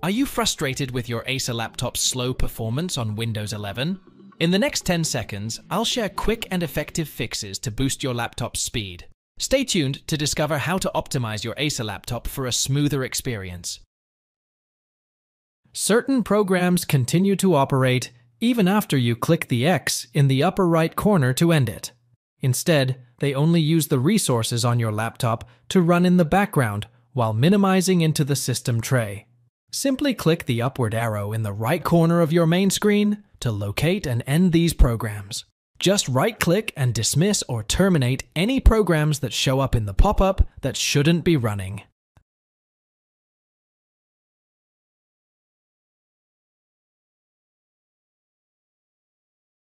Are you frustrated with your Acer laptop's slow performance on Windows 11? In the next 10 seconds, I'll share quick and effective fixes to boost your laptop's speed. Stay tuned to discover how to optimize your Acer laptop for a smoother experience. Certain programs continue to operate even after you click the X in the upper right corner to end it. Instead, they only use the resources on your laptop to run in the background while minimizing into the system tray. Simply click the upward arrow in the right corner of your main screen to locate and end these programs. Just right-click and dismiss or terminate any programs that show up in the pop-up that shouldn't be running.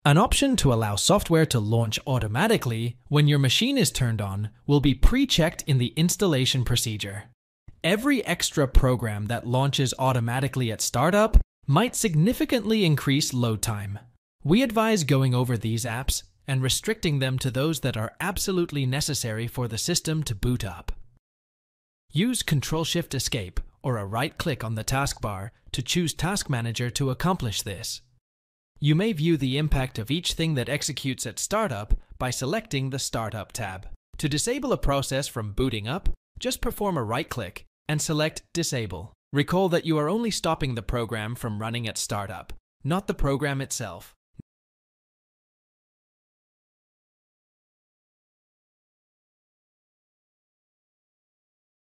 An option to allow software to launch automatically when your machine is turned on will be pre-checked in the installation procedure. Every extra program that launches automatically at startup might significantly increase load time. We advise going over these apps and restricting them to those that are absolutely necessary for the system to boot up. Use Ctrl-Shift-Escape or a right-click on the taskbar to choose Task Manager to accomplish this. You may view the impact of each thing that executes at startup by selecting the Startup tab. To disable a process from booting up, just perform a right-click and select Disable. Recall that you are only stopping the program from running at startup, not the program itself.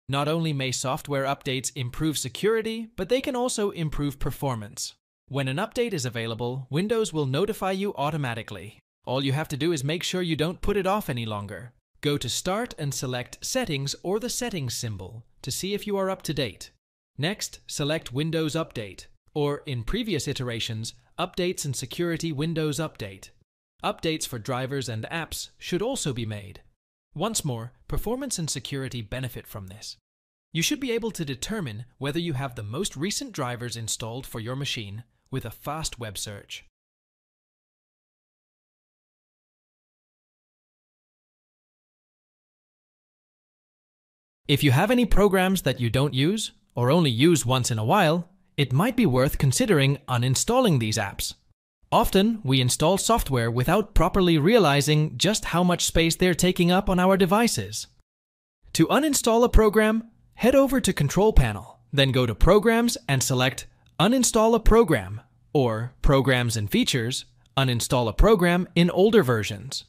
Not only may software updates improve security, but they can also improve performance. When an update is available, Windows will notify you automatically. All you have to do is make sure you don't put it off any longer. Go to Start and select Settings or the Settings symbol to see if you are up to date. Next, select Windows Update, or in previous iterations, Updates and Security Windows Update. Updates for drivers and apps should also be made. Once more, performance and security benefit from this. You should be able to determine whether you have the most recent drivers installed for your machine with a fast web search. If you have any programs that you don't use, or only use once in a while, it might be worth considering uninstalling these apps. Often, we install software without properly realizing just how much space they're taking up on our devices. To uninstall a program, head over to Control Panel, then go to Programs and select Uninstall a Program, or Programs and Features, uninstall a program in older versions.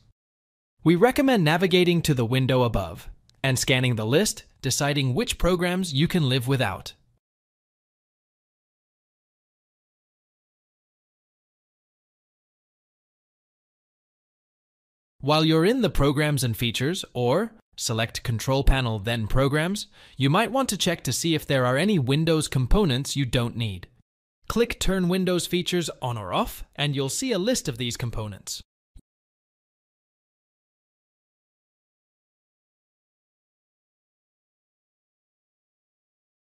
We recommend navigating to the window above and scanning the list, deciding which programs you can live without. While you're in the Programs and Features, or select Control Panel then Programs, you might want to check to see if there are any Windows components you don't need. Click Turn Windows Features on or off, and you'll see a list of these components.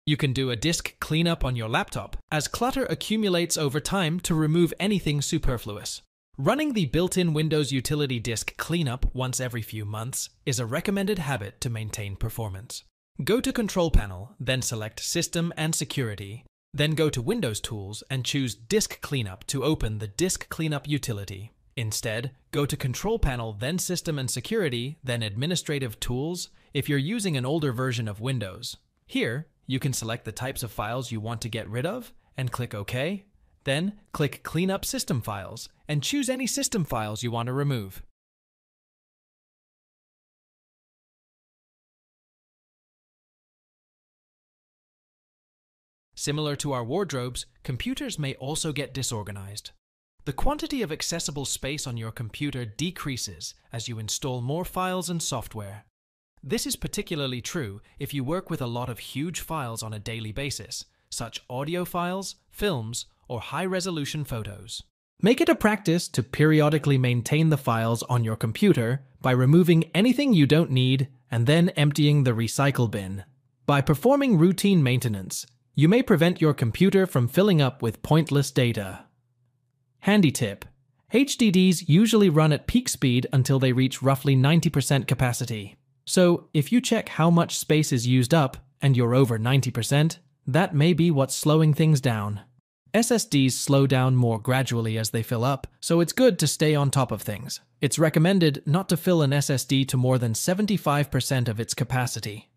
You can do a disk cleanup on your laptop, as clutter accumulates over time to remove anything superfluous. Running the built-in Windows Utility Disk Cleanup once every few months is a recommended habit to maintain performance. Go to Control Panel, then select System and Security. Then go to Windows Tools and choose Disk Cleanup to open the Disk Cleanup utility. Instead, go to Control Panel, then System and Security, then Administrative Tools if you're using an older version of Windows. Here, you can select the types of files you want to get rid of and click OK. Then, click Clean Up System Files and choose any system files you want to remove. Similar to our wardrobes, computers may also get disorganized. The quantity of accessible space on your computer decreases as you install more files and software. This is particularly true if you work with a lot of huge files on a daily basis, such audio files, films, or high-resolution photos. Make it a practice to periodically maintain the files on your computer by removing anything you don't need and then emptying the recycle bin. By performing routine maintenance, you may prevent your computer from filling up with pointless data. Handy tip: HDDs usually run at peak speed until they reach roughly 90% capacity. So, if you check how much space is used up and you're over 90%, That may be what's slowing things down. SSDs slow down more gradually as they fill up, so it's good to stay on top of things. It's recommended not to fill an SSD to more than 75% of its capacity.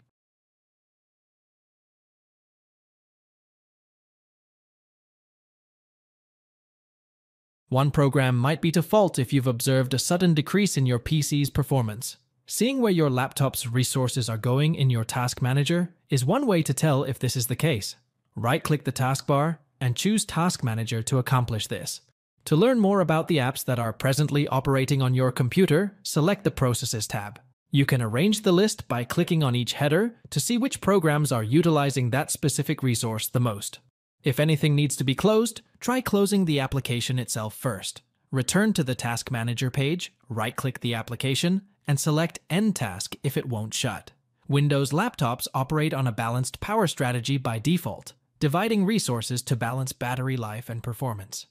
One program might be to fault if you've observed a sudden decrease in your PC's performance. Seeing where your laptop's resources are going in your task manager is one way to tell if this is the case. Right-click the taskbar and choose Task Manager to accomplish this. To learn more about the apps that are presently operating on your computer, select the Processes tab. You can arrange the list by clicking on each header to see which programs are utilizing that specific resource the most. If anything needs to be closed, try closing the application itself first. Return to the Task Manager page, right-click the application, and select End Task if it won't shut. Windows laptops operate on a balanced power strategy by default, dividing resources to balance battery life and performance.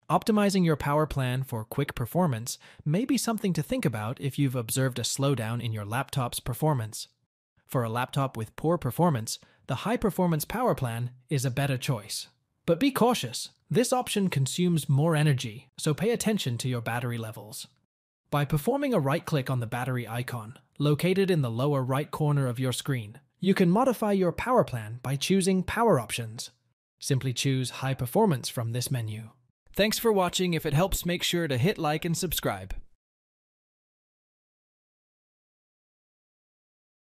Optimizing your power plan for quick performance may be something to think about if you've observed a slowdown in your laptop's performance. For a laptop with poor performance, the high-performance power plan is a better choice. But be cautious. This option consumes more energy, so pay attention to your battery levels. By performing a right-click on the battery icon, located in the lower right corner of your screen, you can modify your power plan by choosing Power Options. Simply choose High Performance from this menu. Thanks for watching. If it helps, make sure to hit like and subscribe.